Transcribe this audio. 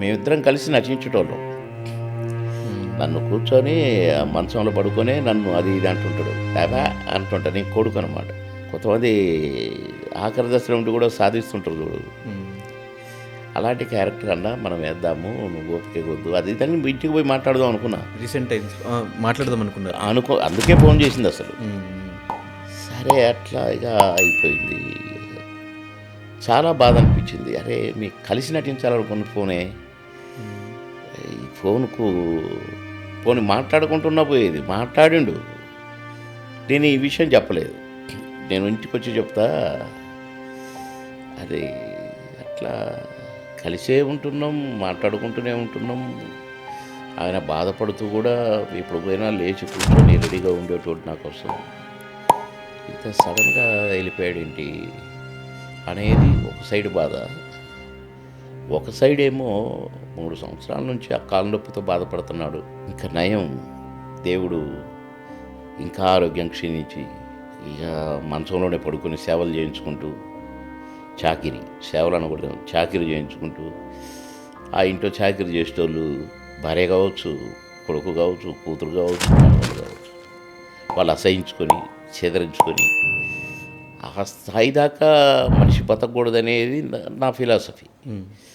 మేమిద్దరం కలిసి నటించేటోళ్ళం. నన్ను కూర్చొని మంచంలో పడుకొని నన్ను అది ఇది అంటుంటాడు. బాబా అంటుంటా, నేను కొడుకు అనమాట. కొంతమంది ఆఖరి దశలో ఉండి కూడా సాధిస్తుంటారు చూడు, అలాంటి క్యారెక్టర్ అన్నా మనం వేద్దాము, నువ్వు ఓపిక వద్దు అది ఇదని ఇంటికి పోయి మాట్లాడదాం అనుకున్నా. రీసెంట్ టైమ్స్ మాట్లాడదాం అనుకున్నారు. అందుకే ఫోన్ చేసింది అసలు. సరే అట్లా ఇక అయిపోయింది. చాలా బాధ అనిపించింది. అరే మీకు కలిసి నటించాలనుకున్న ఫోనే, ఈ ఫోన్కు పోనీ మాట్లాడుకుంటున్నా పోయేది. మాట్లాడిండు, నేను ఈ విషయం చెప్పలేదు. నేను ఇంటికి వచ్చి చెప్తా, అదే అట్లా కలిసే ఉంటున్నాం, మాట్లాడుకుంటూనే ఉంటున్నాం. ఆయన బాధపడుతూ కూడా ఇప్పుడు పోయినా లేచి కూర్చొని రెడీగా ఉండేటోడు నా కోసం. ఇంత సడన్గా వెళ్ళిపోయాడేంటి అనేది ఒక సైడ్ బాధ. ఒక సైడ్ ఏమో 3 సంవత్సరాల నుంచి ఆ కాళ్ళ నొప్పితో బాధపడుతున్నాడు. ఇంకా నయం, దేవుడు ఇంకా ఆరోగ్యం క్షీణించి ఇక మంచంలోనే పడుకొని సేవలు చేయించుకుంటూ, సేవలను కూడా చాకిరీ చేయించుకుంటూ, ఆ ఇంట్లో చాకిరీ చేసేటోళ్ళు భార్య కావచ్చు, కొడుకు కావచ్చు, కూతురు కావచ్చు, మనవడు కావచ్చు, వాళ్ళు అసహించుకొని చెదరించుకొని ఆ స్థాయి దాకా మనిషి బతకూడదనేది నా ఫిలాసఫీ.